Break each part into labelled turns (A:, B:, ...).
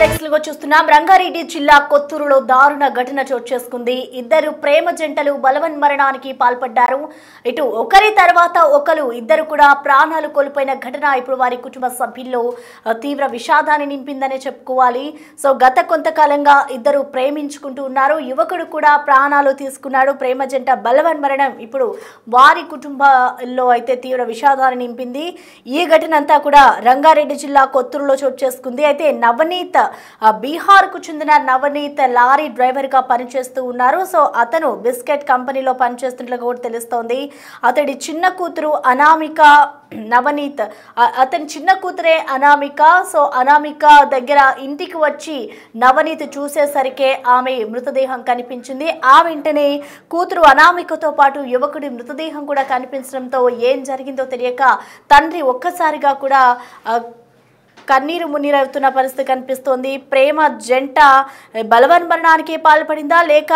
A: Next గా చూస్తున్నాం. రంగారెడ్డి జిల్లా కొత్తూరులో దారుణ ఘటన చోటు చేసుకుంది. ఇద్దరు ప్రేమ జంటలు బలవన్మరణానికి పాల్పడ్డారు. ఇటు ఒకరి తర్వాత ఒకరు ఇద్దరు కూడా ప్రాణాలు కోల్పోయిన ఘటన ఇప్పుడు వారి కుటుంబ సభ్యుల్లో తీవ్ర విషాదాన్ని నింపిందనే చెప్పుకోవాలి. సో గత కొంతకాలంగా ఇద్దరు ప్రేమించుకుంటూ ఉన్నారు. యువకుడు కూడా ప్రాణాలు తీసుకున్నాడు. ప్రేమ జంట బలవన్మరణం ఇప్పుడు వారి కుటుంబంలో అయితే తీవ్ర విషాదాన్ని నింపింది. ఈ ఘటన అంతా కూడా రంగారెడ్డి జిల్లా కొత్తూరులో చోటు చేసుకుంది. అయితే నవనీత్ బీహార్ కు చెందిన నవనీత్ లారీ డ్రైవర్ గా పనిచేస్తూ ఉన్నారు. సో అతను బిస్కెట్ కంపెనీలో పనిచేస్తున్నట్లుగా కూడా తెలుస్తోంది. అతడి చిన్న కూతురు అనామిక, నవనీత్ అతని చిన్న కూతురే అనామిక. సో అనామిక దగ్గర ఇంటికి వచ్చి నవనీత్ చూసేసరికే ఆమె మృతదేహం కనిపించింది. ఆ వెంటనే కూతురు అనామికతో పాటు యువకుడి మృతదేహం కూడా కనిపించడంతో ఏం జరిగిందో తెలియక తండ్రి ఒక్కసారిగా కూడా కన్నీరు మున్నీరవుతున్న పరిస్థితి కనిపిస్తోంది. ప్రేమ జంట బలవన్మరణానికి పాల్పడిందా లేక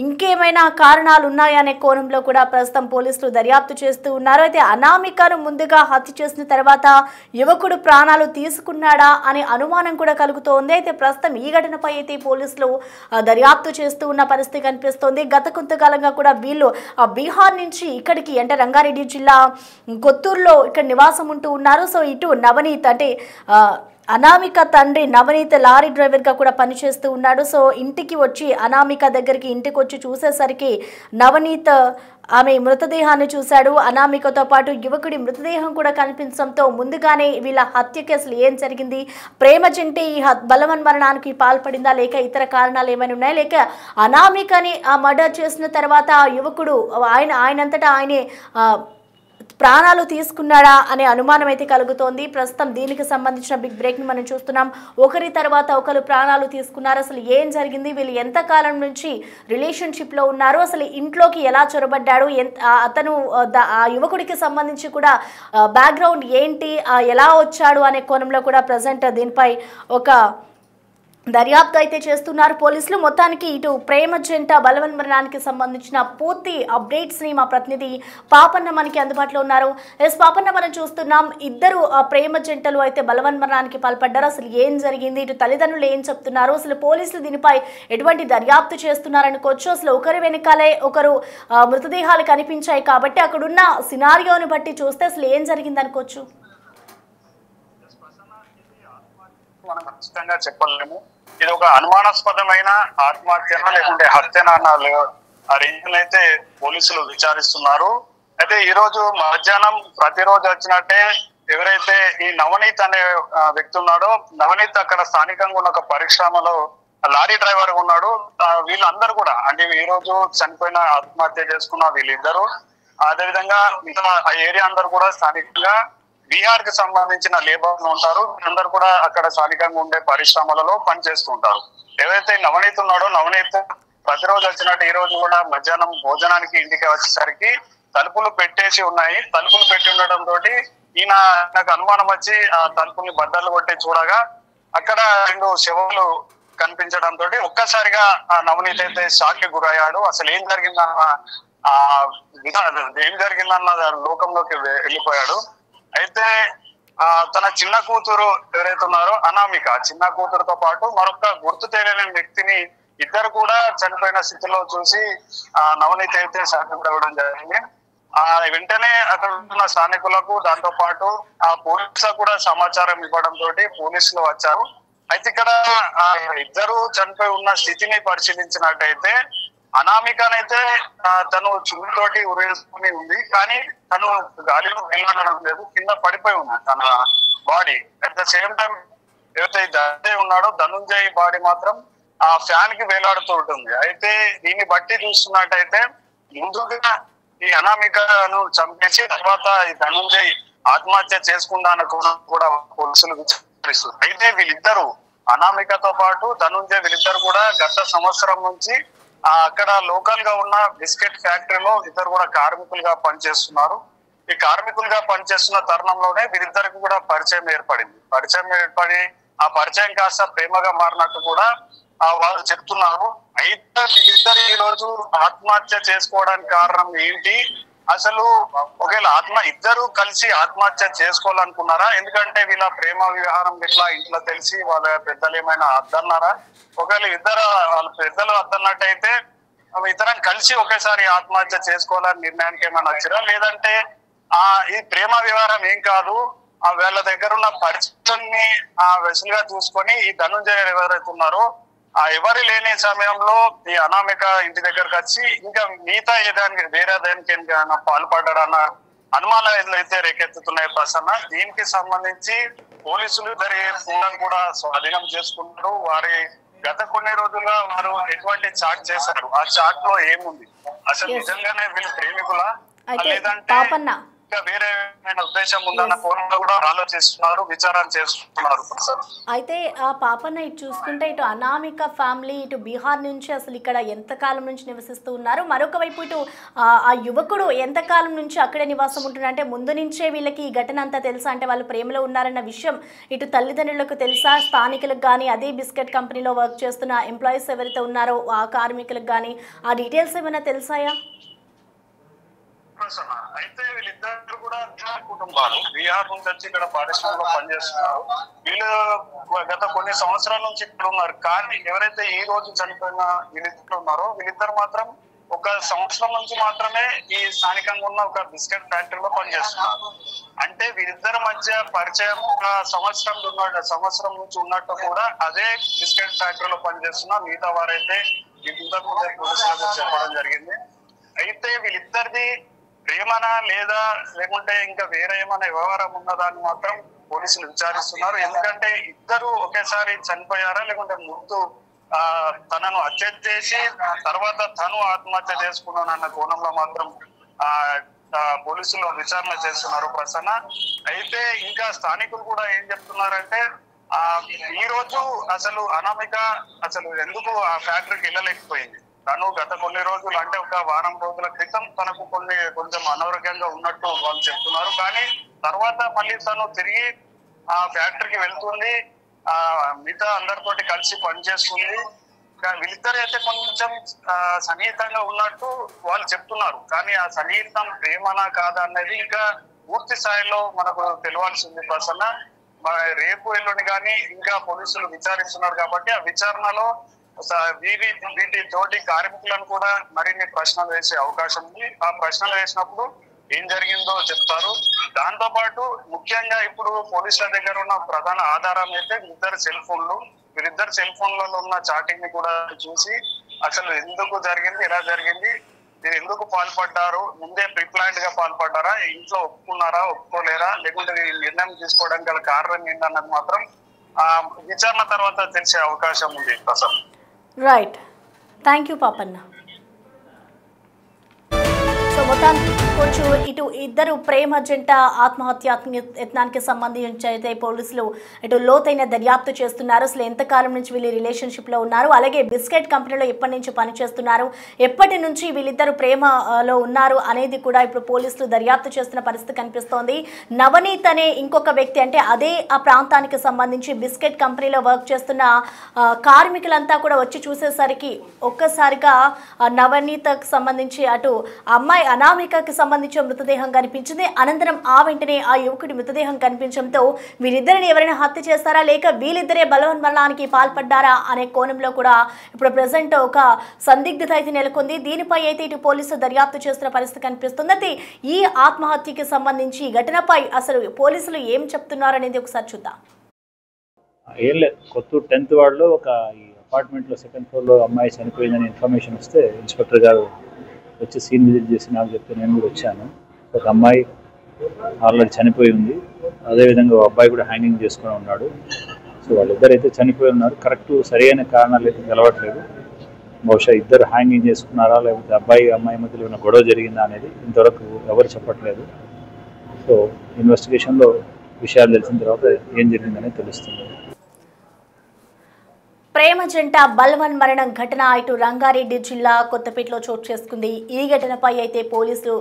A: ఇంకేమైనా కారణాలు ఉన్నాయా అనే కోణంలో కూడా ప్రస్తుతం పోలీసులు దర్యాప్తు చేస్తూ ఉన్నారు. అయితే అనామికను ముందుగా హత్య చేసిన తర్వాత యువకుడు ప్రాణాలు తీసుకున్నాడా అనే అనుమానం కూడా కలుగుతోంది. అయితే ప్రస్తుతం ఈ ఘటనపై అయితే పోలీసులు దర్యాప్తు చేస్తూ ఉన్న పరిస్థితి కనిపిస్తోంది. గత కొంతకాలంగా కూడా వీళ్ళు బీహార్ నుంచి ఇక్కడికి అంటే రంగారెడ్డి జిల్లా కొత్తూరులో ఇక్కడ నివాసం ఉంటూ ఉన్నారు. సో ఇటు నవనీత్ అంటే అనామిక తండ్రి నవనీత్ లారీ డ్రైవర్గా కూడా పనిచేస్తూ ఉన్నాడు. సో ఇంటికి వచ్చి అనామిక దగ్గరికి ఇంటికి వచ్చి చూసేసరికి నవనీత్ ఆమె మృతదేహాన్ని చూశాడు. అనామికతో పాటు యువకుడి మృతదేహం కూడా కనిపించడంతో ముందుగానే వీళ్ళ హత్య కేసులు ఏం జరిగింది, ప్రేమ జంటే ఈ బలవన్మరణానికి పాల్పడిందా లేక ఇతర కారణాలు ఏమైనా ఉన్నాయా లేక అనామికని మర్డర్ చేసిన తర్వాత యువకుడు ఆయనంతటా ఆయనే ప్రాణాలు తీసుకున్నాడా అనే అనుమానం అయితే కలుగుతోంది. ప్రస్తుతం దీనికి సంబంధించిన బిగ్ బ్రేక్ ని మనం చూస్తున్నాం. ఒకరి తర్వాత ఒకరు ప్రాణాలు తీసుకున్నారు. అసలు ఏం జరిగింది, వీళ్ళు ఎంత కాలం నుంచి రిలేషన్షిప్ లో ఉన్నారు, అసలు ఇంట్లోకి ఎలా చొరబడ్డాడు, అతను ఆ యువకుడికి సంబంధించి కూడా బ్యాక్గ్రౌండ్ ఏంటి, ఎలా వచ్చాడు అనే కోణంలో కూడా ప్రజెంట్ దీనిపై ఒక దర్యాప్తు అయితే చేస్తున్నారు పోలీసులు. మొత్తానికి ఇటు ప్రేమ జంట బలవన్మరణానికి సంబంధించిన పూర్తి అప్డేట్స్ ని మా ప్రతినిధి పాపన్న మనకి అందుబాటులో ఉన్నారు. పాపన్న, మనం చూస్తున్నాం ఇద్దరు ప్రేమ జంటలు అయితే బలవన్మరణానికి పాల్పడ్డారు. అసలు ఏం జరిగింది, ఇటు తల్లిదండ్రులు ఏం చెప్తున్నారు, అసలు పోలీసులు దీనిపై ఎటువంటి దర్యాప్తు చేస్తున్నారనుకోవచ్చు, అసలు ఒకరి వెనకాలే ఒకరు మృతదేహాలు కనిపించాయి కాబట్టి అక్కడున్న సినారియోని బట్టి చూస్తే అసలు ఏం జరిగింది అనుకోవచ్చు?
B: మనం ఖచ్చితంగా చెప్పలేము. ఇది ఒక అనుమానాస్పదమైన ఆత్మహత్య లేకుంటే హత్యన ఆ రీజన్ అయితే పోలీసులు విచారిస్తున్నారు. అయితే ఈ రోజు మధ్యాహ్నం ప్రతిరోజు వచ్చినట్టే ఎవరైతే ఈ నవనీత్ అనే వ్యక్తి ఉన్నాడో, నవనీత్ అక్కడ స్థానికంగా ఉన్న ఒక పరిశ్రమలో లారీ డ్రైవర్ ఉన్నాడు. వీళ్ళందరూ కూడా అంటే ఈ రోజు చనిపోయిన ఆత్మహత్య చేసుకున్న వీళ్ళిద్దరు, అదేవిధంగా ఆ ఏరియా అందరూ కూడా స్థానికంగా బీహార్ కి సంబంధించిన లేబర్లు ఉంటారు. అందరు కూడా అక్కడ స్థానికంగా ఉండే పరిశ్రమలలో పనిచేస్తుంటారు. ఏవైతే నవనీత్ ఉన్నాడో, నవనీత్ ప్రతిరోజు వచ్చినట్టు ఈ రోజు కూడా మధ్యాహ్నం భోజనానికి ఇంటికి వచ్చేసరికి తలుపులు పెట్టేసి ఉన్నాయి. తలుపులు పెట్టి ఉండటం తోటి నాకు అనుమానం వచ్చి ఆ తలుపుల్ని బద్దలు కొట్టి చూడగా అక్కడ 2 శవాలు కనిపించడం తోటి ఒక్కసారిగా ఆ నవనీత్ అయితే షాక్ కి గురయ్యాడు. అసలు ఏం జరిగిందన్న లోకంలోకి వెళ్ళిపోయాడు. అయితే తన చిన్న కూతురు ఎవరైతే ఉన్నారో అనామిక, చిన్న కూతురుతో పాటు మరొక గుర్తు తెలియని వ్యక్తిని ఇద్దరు కూడా చనిపోయిన స్థితిలో చూసి నవనీత్ అయితే సాధ్యపడడం జరిగింది. వెంటనే అక్కడ ఉన్న స్థానికులకు దాంతో పాటు ఆ పోలీసులకు కూడా సమాచారం ఇవ్వడం తోటి పోలీసులు వచ్చారు. అయితే ఇక్కడ ఇద్దరు చనిపోయి ఉన్న స్థితిని పరిశీలించినట్టయితే అనామికనైతే తను చున్నుతోటి ఉరేసుకుని ఉంది, కానీ తను గాలిలో వెళ్ళడం లేదు, కింద పడిపోయి ఉంది తన body. At the same time ఏదైతే ధనంజయ్ ఉన్నాడో ధనంజయ్ బాడీ మాత్రం ఆ ఫ్యాన్ కి వేలాడుతూ ఉంటుంది. అయితే దీన్ని బట్టి చూస్తున్నట్టయితే ముందుగా ఈ అనామికను చంపేసి తర్వాత ఈ ధనంజయ్ ఆత్మహత్య చేసుకుందాని కూడా పోలీసులు విచారిస్తారు. అయితే వీళ్ళిద్దరు అనామికతో పాటు ధనంజయ్ వీళ్ళిద్దరు కూడా గత సంవత్సరం నుంచి అక్కడ లోకల్ గా ఉన్న బిస్కెట్ ఫ్యాక్టరీలో ఇద్దరు కూడా కార్మికులుగా పనిచేస్తున్నారు. ఈ కార్మికులుగా పనిచేస్తున్న తరుణంలోనే వీరిద్దరికి కూడా పరిచయం ఏర్పడి ఆ పరిచయం కాస్త ప్రేమగా మారినట్టు కూడా వాళ్ళు చెప్తున్నారు. అయితే వీళ్ళిద్దరు ఈ రోజు ఆత్మహత్య చేసుకోవడానికి కారణం ఏంటి, అసలు ఒకవేళ ఇద్దరు కలిసి ఆత్మహత్య చేసుకోవాలనుకున్నారా? ఎందుకంటే వీళ్ళ ప్రేమ వ్యవహారం ఇట్లా ఇంట్లో తెలిసి వాళ్ళ పెద్దలు ఏమైనా అద్దన్నారా? ఒకవేళ వాళ్ళ పెద్దలు అద్దన్నట్టయితే ఇద్దరం కలిసి ఒకేసారి ఆత్మహత్య చేసుకోవాలని నిర్ణయానికి ఏమైనా వచ్చారా? లేదంటే ఈ ప్రేమ వ్యవహారం ఏం కాదు, వీళ్ళ దగ్గర ఉన్న పరిస్థితుల్ని వెసులుగా చూసుకొని ఈ ధనుంజయ ఎవరైతే ఉన్నారో ఎవరు లేని సమయంలో ఈ అనామిక ఇంటి దగ్గరకు వచ్చి ఇంకా మిగతా వేరే దానికి పాల్పడ్డారన్న అనుమానాలు అయితే రేకెత్తుతున్నాయి ప్రసన్న. దీనికి సంబంధించి పోలీసులు ఇద్దరి ఫోన్లను కూడా స్వాధీనం చేసుకుంటారు. వారి గత కొన్ని రోజులుగా వారు ఎటువంటి చాట్ చేశారు, ఆ చాట్ లో ఏముంది, అసలు నిజంగానే వీళ్ళు ప్రేమికులా లేదంటే ఇంకా వేరే ఉద్దేశం ఉందన్న కోణంలో కూడా ఆలోచిస్తున్నారు, విచారణ చేస్తున్నారు.
A: అయితే ఆ పాపన్న ఇటు చూసుకుంటే ఇటు అనామిక ఫ్యామిలీ ఇటు బీహార్ నుంచి అసలు ఇక్కడ ఎంతకాలం నుంచి నివసిస్తూ ఉన్నారు, మరొక వైపు ఇటు ఆ యువకుడు ఎంతకాలం నుంచి అక్కడే నివాసం ఉంటున్నారు, అంటే ముందు నుంచే వీళ్ళకి ఈ ఘటన అంతా తెలుసా, అంటే వాళ్ళు ప్రేమలో ఉన్నారన్న విషయం ఇటు తల్లిదండ్రులకు తెలుసా, స్థానికులకు కానీ అదే బిస్కెట్ కంపెనీలో వర్క్ చేస్తున్న ఎంప్లాయీస్ ఎవరైతే ఉన్నారో ఆ కార్మికులకు కానీ ఆ డీటెయిల్స్ ఏమైనా తెలుసాయా?
B: అయితే వీళ్ళిద్దరు కూడా కుటుంబాలు బీహార్ నుంచి వచ్చి ఇక్కడ పాఠశాలలో పనిచేస్తున్నారు. వీళ్ళు గత కొన్ని సంవత్సరాల నుంచి ఇక్కడ ఉన్నారు. కానీ ఎవరైతే ఈ రోజు చనిపోయిన వీళ్ళిద్దరు ఉన్నారో వీళ్ళిద్దరు మాత్రం ఒక సంవత్సరం నుంచి మాత్రమే ఈ స్థానికంగా ఉన్న ఒక బిస్కెట్ ఫ్యాక్టరీలో పనిచేస్తున్నారు. అంటే వీరిద్దరి మధ్య పరిచయం ఒక సంవత్సరం నుంచి ఉన్నట్టు కూడా అదే బిస్కెట్ ఫ్యాక్టరీలో పనిచేస్తున్న మిగతా వారైతే ఇంతకు ముందే పోలీసులకు చెప్పడం జరిగింది. అయితే వీళ్ళిద్దరిది ప్రేమనా లేదా లేకుంటే ఇంకా వేరే ఏమైనా వ్యవహారం ఉన్నదాన్ని మాత్రం పోలీసులు విచారిస్తున్నారు. ఎందుకంటే ఇద్దరు ఒకేసారి చనిపోయారా లేకుంటే ముందు తనను హత్య చేసి తర్వాత తను ఆత్మహత్య చేసుకున్నానన్న కోణంలో మాత్రం పోలీసులు విచారణ చేస్తున్నారు ప్రసన్న. అయితే ఇంకా స్థానికులు కూడా ఏం చెప్తున్నారంటే ఈ రోజు అసలు అనామిక అసలు ఎందుకు ఆ ఫ్యాక్టరీకి వెళ్ళలేకపోయింది. తను గత కొన్ని రోజులు అంటే ఒక వారం రోజుల క్రితం తనకు కొంచెం అనారోగ్యంగా ఉన్నట్టు వాళ్ళు చెప్తున్నారు. కానీ తర్వాత మళ్ళీ తను తిరిగి ఆ ఫ్యాక్టరీకి వెళ్తుంది, మిగతా అందరితోటి కలిసి పనిచేస్తుంది. వీళ్ళిద్దరు అయితే కొంచెం సన్నిహితంగా ఉన్నట్టు వాళ్ళు చెప్తున్నారు. కానీ ఆ సన్నిహితం ప్రేమనా కాదా అనేది ఇంకా పూర్తి స్థాయిలో మనకు తెలియాల్సింది ప్రసన్న. రేపు ఎల్లుండి కానీ ఇంకా పోలీసులు విచారిస్తున్నారు కాబట్టి ఆ విచారణలో వీటి తోటి కార్మికులను కూడా మరిన్ని ప్రశ్నలు వేసే అవకాశం ఉంది. ఆ ప్రశ్నలు వేసినప్పుడు ఏం జరిగిందో చెప్తారు. దాంతో పాటు ముఖ్యంగా ఇప్పుడు పోలీసుల దగ్గర ఉన్న ప్రధాన ఆధారం అయితే వీరిద్దరు సెల్ ఫోన్లలో ఉన్న చాటింగ్ ని కూడా చూసి అసలు ఎందుకు జరిగింది, ఎలా జరిగింది, మీరు ఎందుకు పాల్పడ్డారు, ముందే ప్రిప్లాన్డ్ గా పాల్పడ్డారా, ఇంట్లో ఒప్పుకున్నారా, ఒప్పుకోలేరా, లేకుంటే నిర్ణయం తీసుకోవడానికి గల కారణం ఏంటన్నది మాత్రం విచారణ తర్వాత తెలిసే అవకాశం ఉంది Prasanna.
A: Right, thank you Papanna. So మొత్తానికి కొంచెం ఇటు ఇద్దరు ప్రేమ జంట ఆత్మహత్య యత్నానికి సంబంధించి అయితే పోలీసులు ఇటు లోతైన దర్యాప్తు చేస్తున్నారు. అసలు ఎంతకాలం నుంచి వీళ్ళు రిలేషన్షిప్లో ఉన్నారు, అలాగే బిస్కెట్ కంపెనీలో ఎప్పటి నుంచి పనిచేస్తున్నారు, ఎప్పటి నుంచి వీళ్ళిద్దరు ప్రేమలో ఉన్నారు అనేది కూడా ఇప్పుడు పోలీసులు దర్యాప్తు చేస్తున్న పరిస్థితి కనిపిస్తోంది. నవనీత్ అనే ఇంకొక వ్యక్తి, అంటే అదే ఆ ప్రాంతానికి సంబంధించి బిస్కెట్ కంపెనీలో వర్క్ చేస్తున్న కార్మికులంతా కూడా వచ్చి చూసేసరికి ఒక్కసారిగా నవనీతకు సంబంధించి అటు అమ్మాయి అనామికకి సంబంధించిన మృతదేహం కనిపించింది. అనంతరం ఆ వెంటనే ఆ యువకుడి మృతదేహం కనిపించడంతో వీరిద్దరిని ఎవరైనా హత్య చేస్తారా లేక వీళ్ళిద్దరే బలవన్మరణానికి పాల్పడ్డారా అనే కోణంలో కూడా ఇప్పుడు ప్రెసెంట్ ఒక సందిగ్ధత అయితే నెలకొంది. దీనిపై అయితే ఇటు పోలీసులు దర్యాప్తు చేస్తున్న పరిస్థితి కనిపిస్తుంది. అయితే ఈ ఆత్మహత్యకి సంబంధించి ఘటనపై అసలు పోలీసులు ఏం చెప్తున్నారు అనేది ఒకసారి చూద్దాం.
C: ఏం లేదు, కొత్తూరు 10th వార్డులో ఒక అపార్ట్మెంట్లో 2nd ఫ్లోర్లో అమ్మాయి చనిపోయిందని ఇన్ఫర్మేషన్ వస్తే ఇన్స్పెక్టర్ గారు వచ్చి సీన్ విజిట్ చేసి నాకు చెప్తే నేను కూడా వచ్చాను. ఒక అమ్మాయి ఆల్రెడీ చనిపోయి ఉంది, అదేవిధంగా అబ్బాయి కూడా హ్యాంగింగ్ చేసుకొని ఉన్నాడు. సో వాళ్ళిద్దరైతే చనిపోయి ఉన్నారు. కరెక్ట్ సరైన కారణాలు అయితే తెలవట్లేదు. బహుశా ఇద్దరు హ్యాంగింగ్ చేసుకున్నారా లేకపోతే అమ్మాయి మధ్యలో ఏమైనా గొడవ జరిగిందా అనేది ఇంతవరకు ఎవరు చెప్పట్లేదు. సో ఇన్వెస్టిగేషన్లో విషయాలు తెలిసిన తర్వాత ఏం జరిగిందనేది తెలుస్తుంది.
A: ప్రేమ జంట బల్వన్ మరణం ఘటన ఇటు రంగారెడ్డి జిల్లా కొత్తపేటలో చోటు చేసుకుంది. ఈ ఘటనపై అయితే పోలీసులు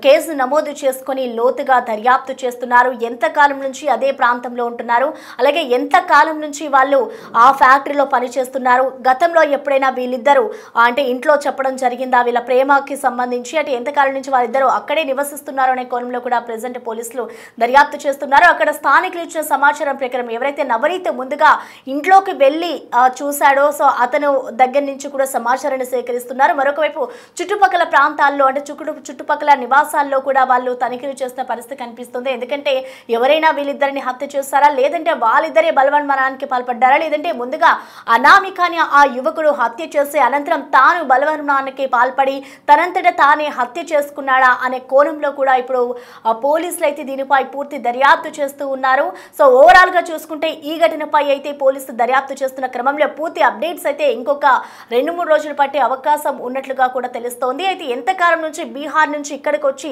A: కేసు నమోదు చేసుకుని లోతుగా దర్యాప్తు చేస్తున్నారు. ఎంతకాలం నుంచి అదే ప్రాంతంలో ఉంటున్నారు, అలాగే ఎంతకాలం నుంచి వాళ్ళు ఆ ఫ్యాక్టరీలో పనిచేస్తున్నారు, గతంలో ఎప్పుడైనా వీళ్ళిద్దరూ అంటే ఇంట్లో చెప్పడం జరిగిందా, వీళ్ళ ప్రేమకి సంబంధించి అంటే ఎంతకాలం నుంచి వాళ్ళిద్దరూ అక్కడే నివసిస్తున్నారు అనే కోణంలో కూడా ప్రెజెంట్ పోలీసులు దర్యాప్తు చేస్తున్నారు. అక్కడ స్థానికులు ఇచ్చిన సమాచారం ప్రకారం ఎవరైతే నవనీత్ ముందుగా ఇంట్లోకి వెళ్ళి చూశాడో సో అతను దగ్గర నుంచి కూడా సమాచారాన్ని సేకరిస్తున్నారు. మరొక వైపు చుట్టుపక్కల ప్రాంతాల్లో అంటే చుట్టుపక్కల నివాసాల్లో కూడా వాళ్ళు తనిఖీలు చేస్తున్న పరిస్థితి కనిపిస్తుంది. ఎందుకంటే ఎవరైనా వీళ్ళిద్దరిని హత్య చేస్తారా, లేదంటే వాళ్ళిద్దరే బలవన్మరణానికి పాల్పడ్డారా, లేదంటే ముందుగా అనామికాని ఆ యువకుడు హత్య చేసి అనంతరం తాను బలవన్మరణానికి పాల్పడి తనంతట తానే హత్య చేసుకున్నాడా అనే కోణంలో కూడా ఇప్పుడు పోలీసులు అయితే దీనిపై పూర్తి దర్యాప్తు చేస్తూ ఉన్నారు. సో ఓవరాల్ గా చూసుకుంటే ఈ ఘటనపై అయితే పోలీసులు దర్యాప్తు చేస్తున్న క్రమంలో పూర్తి అప్డేట్స్ అయితే ఇంకొక 2-3 రోజులు పట్టే అవకాశం ఉన్నట్లుగా కూడా తెలుస్తోంది. అయితే ఎంతకాలం నుంచి బీహార్ నుంచి ఇక్కడికి వచ్చి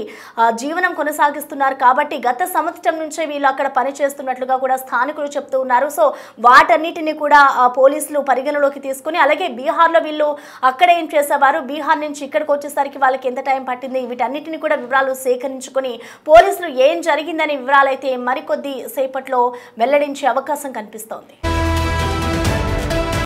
A: జీవనం కొనసాగిస్తున్నారు కాబట్టి గత సంవత్సరం నుంచే వీళ్ళు అక్కడ పనిచేస్తున్నట్లుగా కూడా స్థానికులు చెప్తూ ఉన్నారు. సో వాటన్నిటిని కూడా పోలీసులు పరిగణలోకి తీసుకుని అలాగే బీహార్లో వీళ్ళు అక్కడ ఏం చేసేవారు, బీహార్ నుంచి ఇక్కడికి వచ్చేసరికి వాళ్ళకి ఎంత టైం పట్టింది, వీటన్నిటిని కూడా వివరాలు సేకరించుకొని పోలీసులు ఏం జరిగిందనే వివరాలు అయితే మరికొద్ది సేపట్లో వెల్లడించే అవకాశం కనిపిస్తోంది.